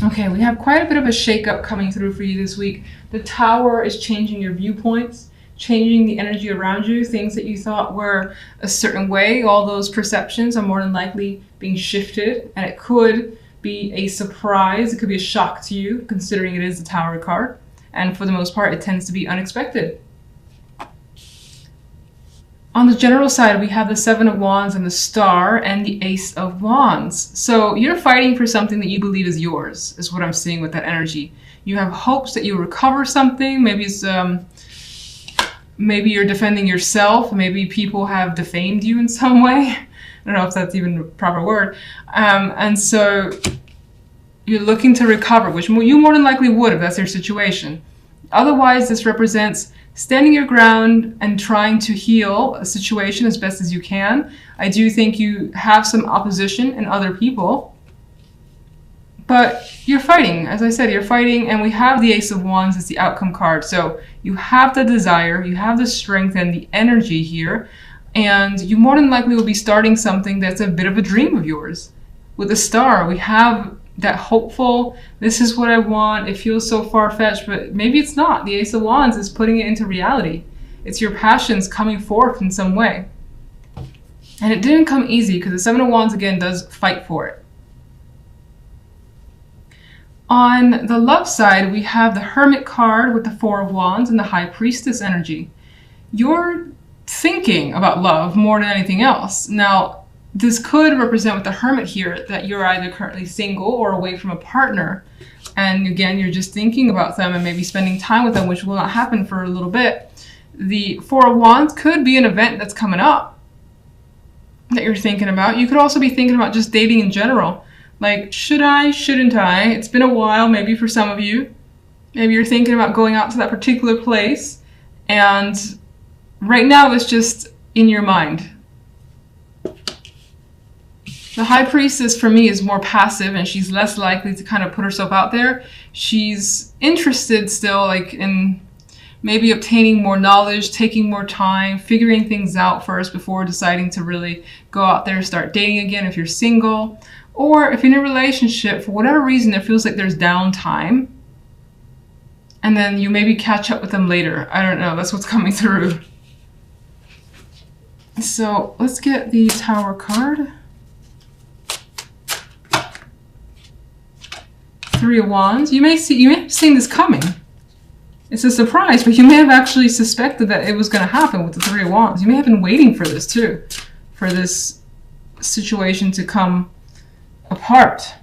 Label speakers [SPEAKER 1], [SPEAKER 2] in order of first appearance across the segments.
[SPEAKER 1] Okay, we have quite a bit of a shakeup coming through for you this week. The Tower is changing your viewpoints, changing the energy around you. Things that you thought were a certain way, all those perceptions are more than likely being shifted, and it could be a surprise. It could be a shock to you, considering it is the Tower card. And for the most part, it tends to be unexpected. On the general side, we have the Seven of Wands and the Star and the Ace of Wands. So you're fighting for something that you believe is yours, is what I'm seeing with that energy. You have hopes that you'll recover something. Maybe it's maybe you're defending yourself. Maybe people have defamed you in some way. I don't know if that's even a proper word. And so you're looking to recover, which you more than likely would if that's your situation. Otherwise, this represents standing your ground and trying to heal a situation as best as you can. I do think you have some opposition in other people, but you're fighting. As I said, you're fighting, and we have the Ace of Wands as the outcome card. So you have the desire, you have the strength and the energy here, and you more than likely will be starting something that's a bit of a dream of yours. With the Star, we have that hopeful, this is what I want, it feels so far-fetched, but maybe it's not. The Ace of Wands is putting it into reality. It's your passions coming forth in some way. And it didn't come easy, because the Seven of Wands, again, does fight for it. On the love side, we have the Hermit card with the Four of Wands and the High Priestess energy. You're thinking about love more than anything else. Now, this could represent with the Hermit here that you're either currently single or away from a partner. And again, you're just thinking about them and maybe spending time with them, which will not happen for a little bit. The Four of Wands could be an event that's coming up that you're thinking about. You could also be thinking about just dating in general. Like, should I, shouldn't I? It's been a while, maybe for some of you. Maybe you're thinking about going out to that particular place. And right now it's just in your mind. The High Priestess for me is more passive, and she's less likely to kind of put herself out there. She's interested still, like, in maybe obtaining more knowledge, taking more time, figuring things out first before deciding to really go out there and start dating again if you're single. Or if you're in a relationship, for whatever reason, it feels like there's downtime. And then you maybe catch up with them later. I don't know, that's what's coming through. So let's get the Tower card. Three of Wands. You may have seen this coming. It's a surprise, but you may have actually suspected that it was going to happen with the Three of Wands. You may have been waiting for this too, for this situation to come apart.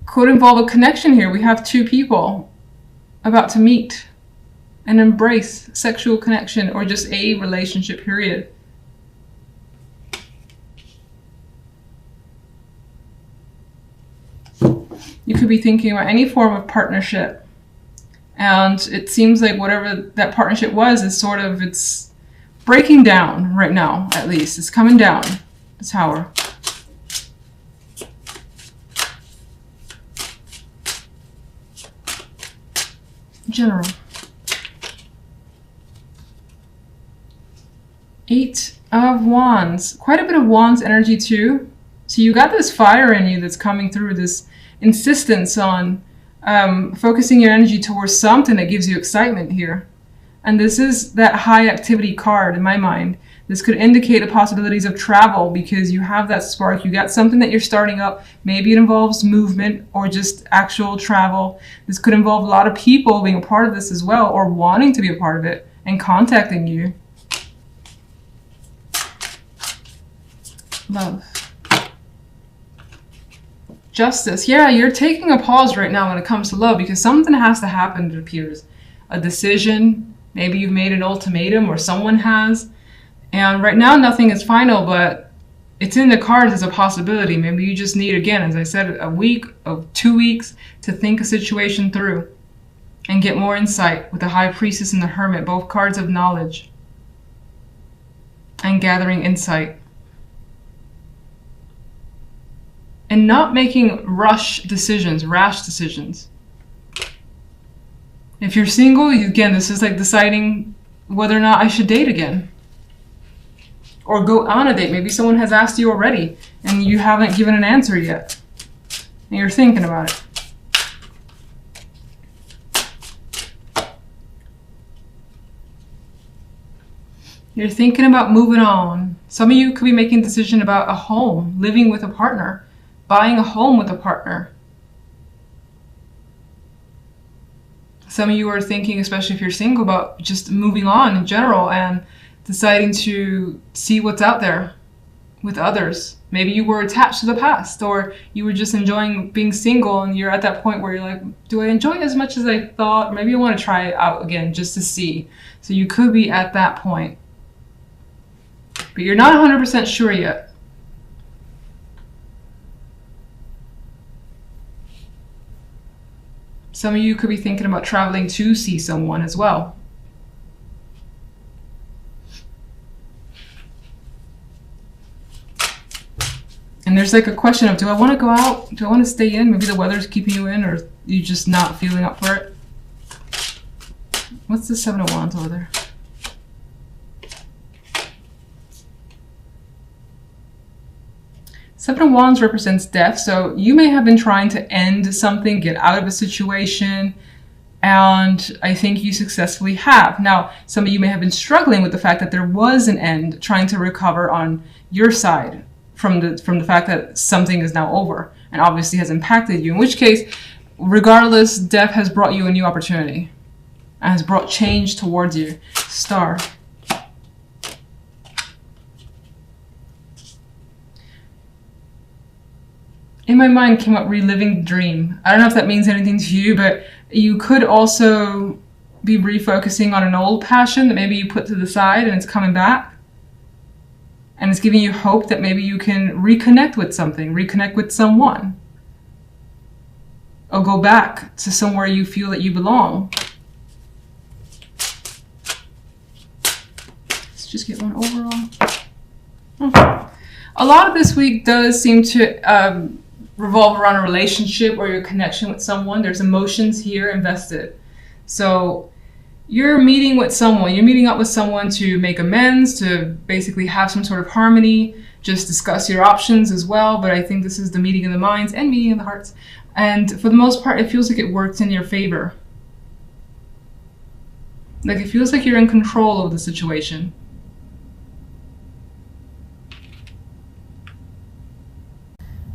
[SPEAKER 1] Could involve a connection here. We have two people about to meet and embrace sexual connection or just a relationship, period. You could be thinking about any form of partnership, and it seems like whatever that partnership was is sort of, it's breaking down right now, at least. It's coming down, the Tower. General. Eight of Wands. Quite a bit of Wands energy too. So you got this fire in you that's coming through, this insistence on focusing your energy towards something that gives you excitement here. And this is that high activity card in my mind. This could indicate the possibilities of travel because you have that spark. You got something that you're starting up. Maybe it involves movement or just actual travel. This could involve a lot of people being a part of this as well, or wanting to be a part of it and contacting you. Love. Justice. Yeah, you're taking a pause right now when it comes to love because something has to happen, it appears. A decision. Maybe you've made an ultimatum or someone has. And right now nothing is final, but it's in the cards as a possibility. Maybe you just need, again, as I said, a week or 2 weeks to think a situation through and get more insight with the High Priestess and the Hermit, both cards of knowledge and gathering insight. And not making rash decisions. If you're single, again, this is like deciding whether or not I should date again. Or go on a date. Maybe someone has asked you already and you haven't given an answer yet. and you're thinking about it. You're thinking about moving on. Some of you could be making a decision about a home, living with a partner, buying a home with a partner. Some of you are thinking, especially if you're single, about just moving on in general and deciding to see what's out there with others. Maybe you were attached to the past, or you were just enjoying being single and you're at that point where you're like, do I enjoy it as much as I thought? Maybe I want to try it out again just to see. So you could be at that point. But you're not 100% sure yet. Some of you could be thinking about traveling to see someone as well. And there's like a question of, do I want to go out? Do I want to stay in? Maybe the weather's keeping you in, or you just not feeling up for it. What's the Seven of Wands over there? Seven of Wands represents death, so you may have been trying to end something, get out of a situation, and I think you successfully have. Now, some of you may have been struggling with the fact that there was an end, trying to recover on your side from the fact that something is now over and obviously has impacted you, in which case, regardless, death has brought you a new opportunity and has brought change towards you. Star. In my mind came up reliving the dream. I don't know if that means anything to you, but you could also be refocusing on an old passion that maybe you put to the side and it's coming back. And it's giving you hope that maybe you can reconnect with something, reconnect with someone. Or go back to somewhere you feel that you belong. Let's just get one overall. Oh. A lot of this week does seem to revolve around a relationship or your connection with someone. There's emotions here invested. So you're meeting with someone, you're meeting up with someone to make amends, to basically have some sort of harmony, just discuss your options as well. But I think this is the meeting of the minds and meeting of the hearts. And for the most part, it feels like it works in your favor. Like it feels like you're in control of the situation.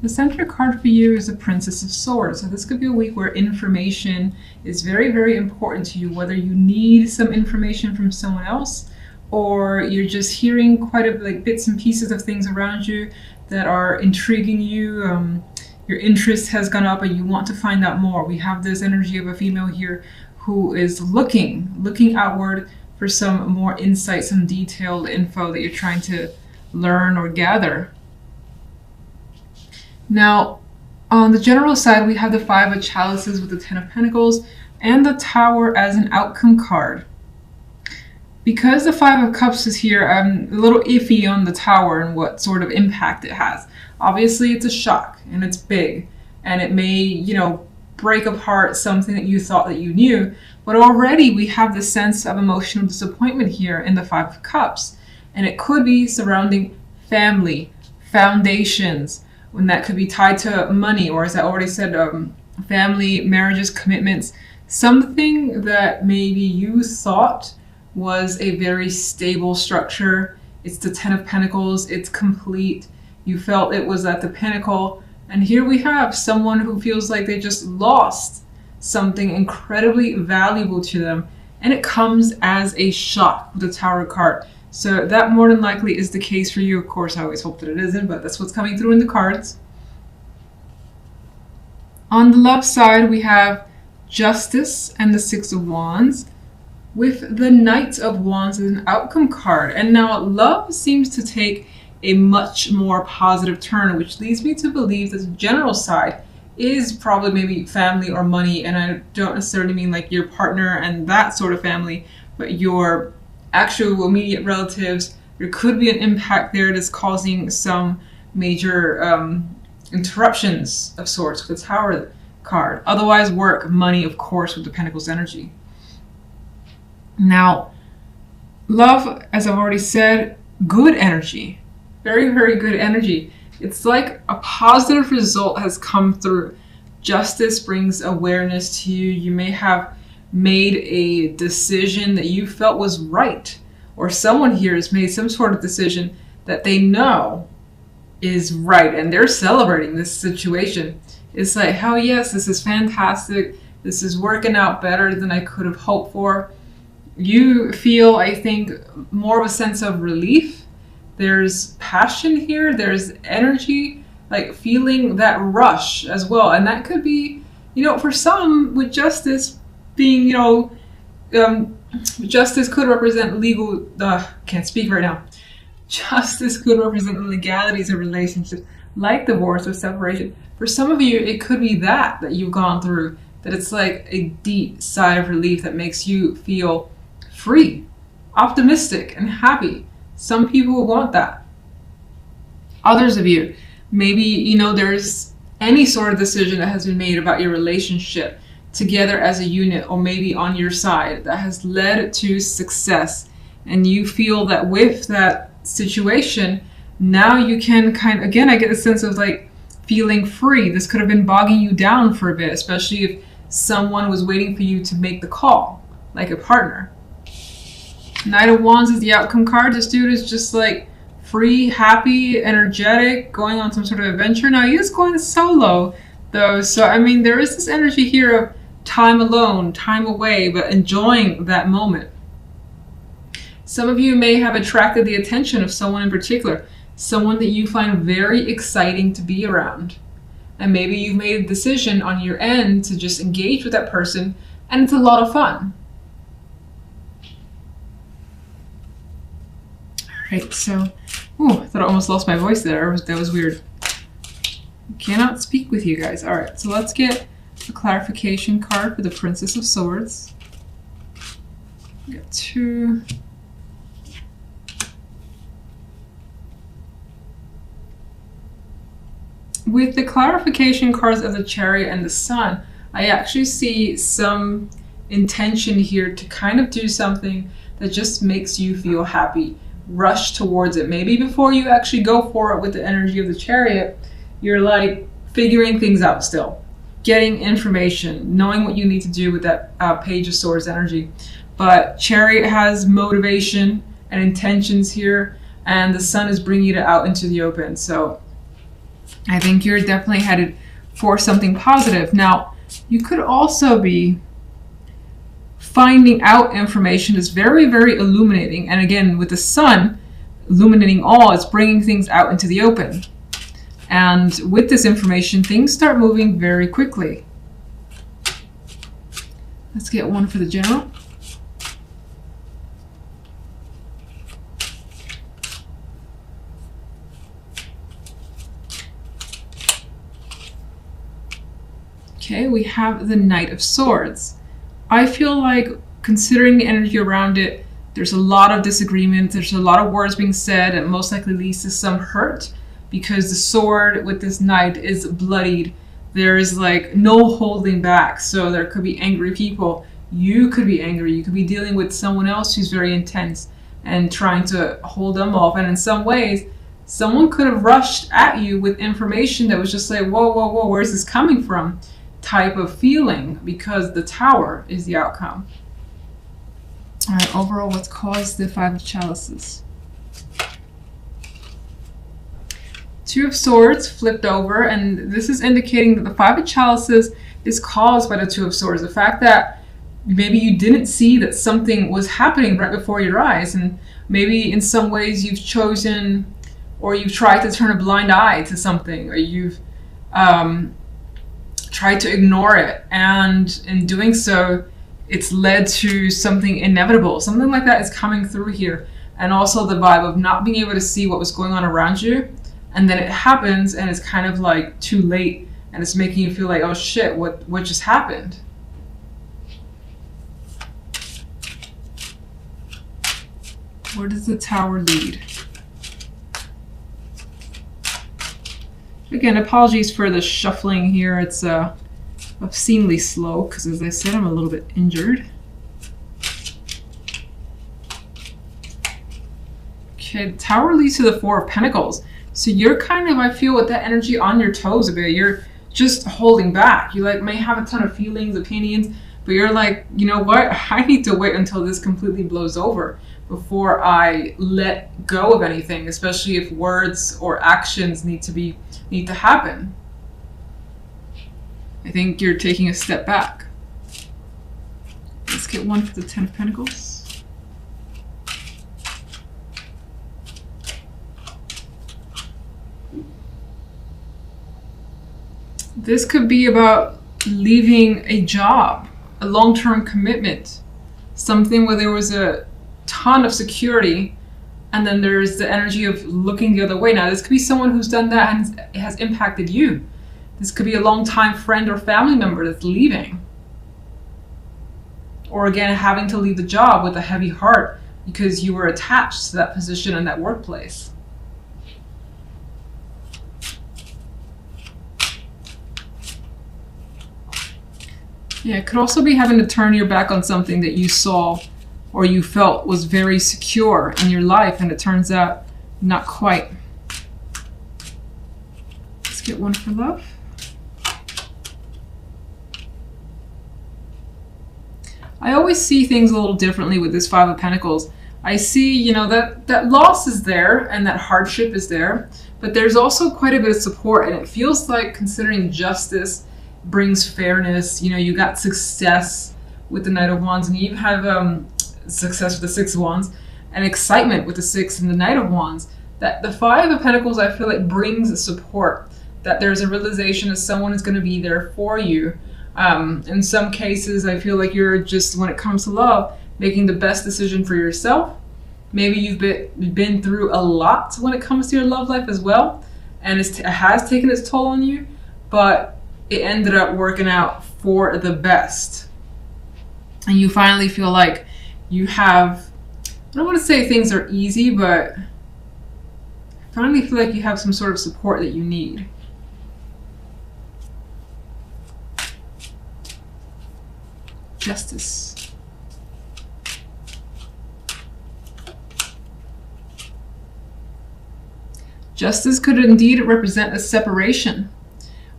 [SPEAKER 1] The center card for you is the Princess of Swords. So this could be a week where information is very, very important to you, whether you need some information from someone else or you're just hearing quite a like bits and pieces of things around you that are intriguing you. Your interest has gone up and you want to find out more. We have this energy of a female here who is looking outward for some more insight, some detailed info that you're trying to learn or gather. Now, on the general side, we have the Five of Chalices with the Ten of Pentacles and the Tower as an outcome card. Because the Five of Cups is here, I'm a little iffy on the Tower and what sort of impact it has. Obviously, it's a shock and it's big and it may, you know, break apart something that you thought that you knew. But already we have the sense of emotional disappointment here in the Five of Cups. And it could be surrounding family, foundations, when that could be tied to money, or as I already said, family, marriages, commitments, something that maybe you thought was a very stable structure. It's the Ten of Pentacles, it's complete. You felt it was at the pinnacle. And here we have someone who feels like they just lost something incredibly valuable to them. And it comes as a shock with the Tower card. So that more than likely is the case for you. Of course, I always hope that it isn't, but that's what's coming through in the cards. On the love side, we have Justice and the Six of Wands with the Knight of Wands as an outcome card. And now love seems to take a much more positive turn, which leads me to believe that the general side is probably maybe family or money. And I don't necessarily mean like your partner and that sort of family, but your actual immediate relatives. There could be an impact there that's causing some major interruptions of sorts with the Tower card. Otherwise, work, money, of course, with the Pentacles energy. Now, love, as I've already said, good energy. Very, very good energy. It's like a positive result has come through. Justice brings awareness to you. You may have made a decision that you felt was right, or someone here has made some sort of decision that they know is right, and they're celebrating this situation. It's like, hell yes, this is fantastic. This is working out better than I could have hoped for. You feel, I think, more of a sense of relief. There's passion here, there's energy, like feeling that rush as well. And that could be, for some, with justice being, justice could represent legal, can't speak right now. Justice could represent the legalities of relationships, like divorce or separation. For some of you, it could be that you've gone through, that it's like a deep sigh of relief that makes you feel free, optimistic, and happy. Some people want that. Others of you, maybe, there's any sort of decision that has been made about your relationship together as a unit, or maybe on your side, that has led to success. And you feel that with that situation, now you can I get a sense of like feeling free. This could have been bogging you down for a bit, especially if someone was waiting for you to make the call, like a partner. Knight of Wands is the outcome card. This dude is just like free, happy, energetic, going on some sort of adventure. Now he is going solo though, so there is this energy here of time alone, time away, but enjoying that moment. Some of you may have attracted the attention of someone in particular, someone that you find very exciting to be around. And maybe you've made a decision on your end to just engage with that person, and it's a lot of fun. Alright, so, I thought I almost lost my voice there. That was weird. I cannot speak with you guys. Alright, so let's get a clarification card for the Princess of Swords. We got 2. With the clarification cards of the Chariot and the Sun, I actually see some intention here to kind of do something that just makes you feel happy. Rush towards it. Maybe before you actually go for it with the energy of the Chariot, you're like figuring things out still. Getting information, knowing what you need to do with that Page of Swords energy. But Chariot has motivation and intentions here, and the Sun is bringing it out into the open. So I think you're definitely headed for something positive. Now, you could also be finding out information that's very, very illuminating. And again, with the Sun illuminating all, it's bringing things out into the open. And with this information, things start moving very quickly. Let's get one for the General. Okay, we have the Knight of Swords. I feel like, considering the energy around it, there's a lot of disagreement, there's a lot of words being said, and most likely leads to some hurt, because the sword with this knight is bloodied. There is like no holding back, so there could be angry people. You could be angry, you could be dealing with someone else who's very intense and trying to hold them off, and in some ways, someone could have rushed at you with information that was just like, whoa, whoa, whoa, where's this coming from? Type of feeling, because the Tower is the outcome. All right, overall, what's caused the Five of Chalices? Two of Swords flipped over, and this is indicating that the Five of Chalices is caused by the Two of Swords. The fact that maybe you didn't see that something was happening right before your eyes, and maybe in some ways you've chosen, or you've tried to turn a blind eye to something, or you've tried to ignore it, and in doing so, it's led to something inevitable. Something like that is coming through here. And also the vibe of not being able to see what was going on around you, and then it happens and it's kind of like too late, and it's making you feel like, oh shit, what just happened? Where does the Tower lead? Again, apologies for the shuffling here. It's obscenely slow because, as I said, I'm a little bit injured. Okay, the Tower leads to the Four of Pentacles. So you're kind of, I feel, with that energy on your toes a bit. You're just holding back. You like may have a ton of feelings, opinions, but you're like, you know what? I need to wait until this completely blows over before I let go of anything, especially if words or actions need to happen. I think you're taking a step back. Let's get one for the Ten of Pentacles. This could be about leaving a job, a long-term commitment, something where there was a ton of security, and then there's the energy of looking the other way. Now, this could be someone who's done that and it has impacted you. This could be a long-time friend or family member that's leaving. Or again, having to leave the job with a heavy heart because you were attached to that position and that workplace. Yeah, it could also be having to turn your back on something that you saw or you felt was very secure in your life, and it turns out not quite. Let's get one for love. I always see things a little differently with this Five of Pentacles. I see, you know, that loss is there and that hardship is there, but there's also quite a bit of support, and it feels like, considering justice brings fairness, you know, you got success with the Knight of Wands, and you even have success with the Six of Wands, and excitement with the Six and the Knight of Wands. That the Five of Pentacles, I feel like, brings support, that there's a realization that someone is going to be there for you. In some cases, I feel like you're just, when it comes to love, making the best decision for yourself. Maybe you've been through a lot when it comes to your love life as well, and it has taken its toll on you, but it ended up working out for the best. And you finally feel like you have, I don't want to say things are easy, but finally feel like you have some sort of support that you need. Justice. Justice could indeed represent a separation,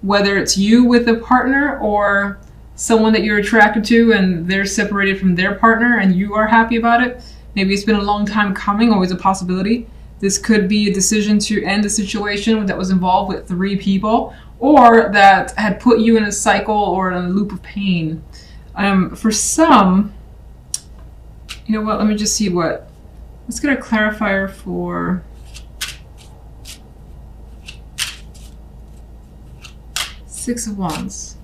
[SPEAKER 1] whether it's you with a partner or someone that you're attracted to and they're separated from their partner and you are happy about it. Maybe it's been a long time coming, always a possibility. This could be a decision to end a situation that was involved with 3 people, or that had put you in a cycle or in a loop of pain. For some, you know what, let me just see let's get a clarifier for Six of Wands.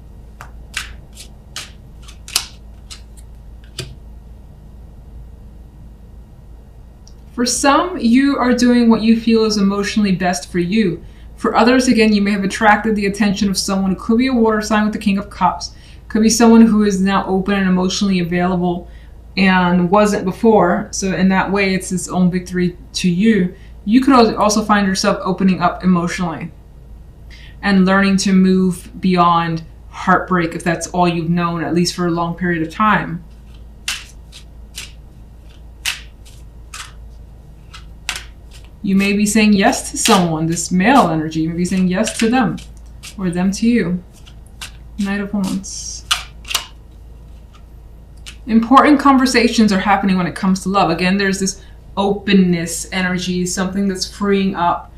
[SPEAKER 1] For some, you are doing what you feel is emotionally best for you. For others, again, you may have attracted the attention of someone who could be a water sign with the King of Cups. Could be someone who is now open and emotionally available and wasn't before. So in that way, it's its own victory to you. You could also find yourself opening up emotionally and learning to move beyond heartbreak, if that's all you've known, at least for a long period of time. You may be saying yes to someone, this male energy. You may be saying yes to them, or them to you. Knight of Wands. Important conversations are happening when it comes to love. Again, there's this openness energy, something that's freeing up.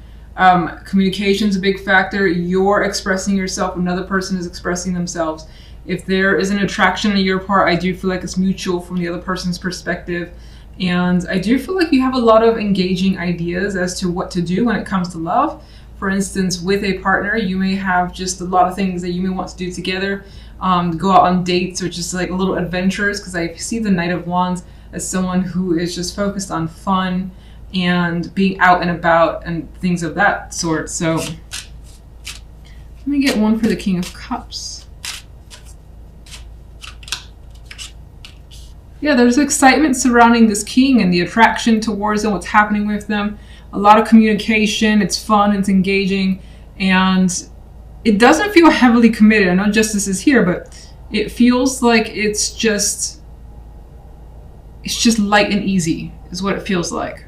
[SPEAKER 1] Communication is a big factor. You're expressing yourself, another person is expressing themselves. If there is an attraction on your part, I do feel like it's mutual from the other person's perspective. And I do feel like you have a lot of engaging ideas as to what to do when it comes to love. For instance, with a partner, you may have just a lot of things that you may want to do together. Go out on dates, or just like a little adventures, because I see the Knight of Wands as someone who is just focused on fun and being out and about and things of that sort. So let me get one for the King of Cups. Yeah, there's excitement surrounding this king and the attraction towards them, what's happening with them. A lot of communication, it's fun, it's engaging, and it doesn't feel heavily committed. I know justice is here, but it feels like it's just light and easy is what it feels like.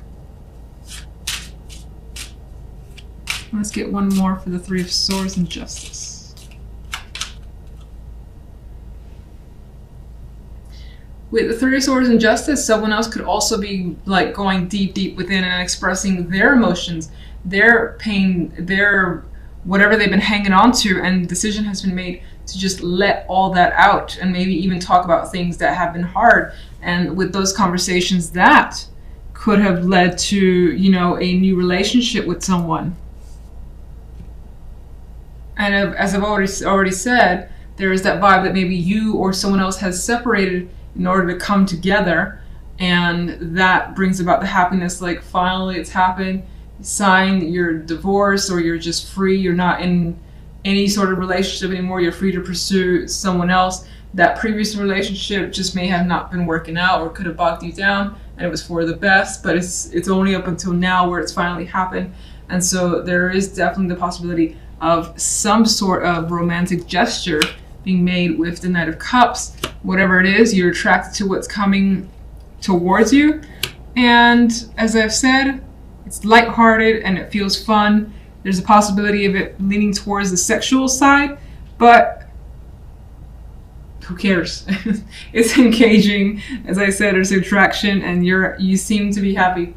[SPEAKER 1] Let's get one more for the Three of Swords and Justice. With the Three of Swords and Justice, someone else could also be like going deep within and expressing their emotions, their pain, their whatever they've been hanging on to, and the decision has been made to just let all that out and maybe even talk about things that have been hard. And with those conversations, that could have led to, you know, a new relationship with someone. And as I've already said, there is that vibe that maybe you or someone else has separated in order to come together, and that brings about the happiness. Like, finally it's happened, you sign your divorce, or you're just free, you're not in any sort of relationship anymore, you're free to pursue someone else. That previous relationship just may have not been working out, or could have bogged you down, and it was for the best, but it's only up until now where it's finally happened. And so there is definitely the possibility of some sort of romantic gesture being made with the Knight of Cups. Whatever it is, you're attracted to what's coming towards you. And as I've said, it's lighthearted and it feels fun. There's a possibility of it leaning towards the sexual side, but who cares? It's engaging. As I said, there's attraction, and you seem to be happy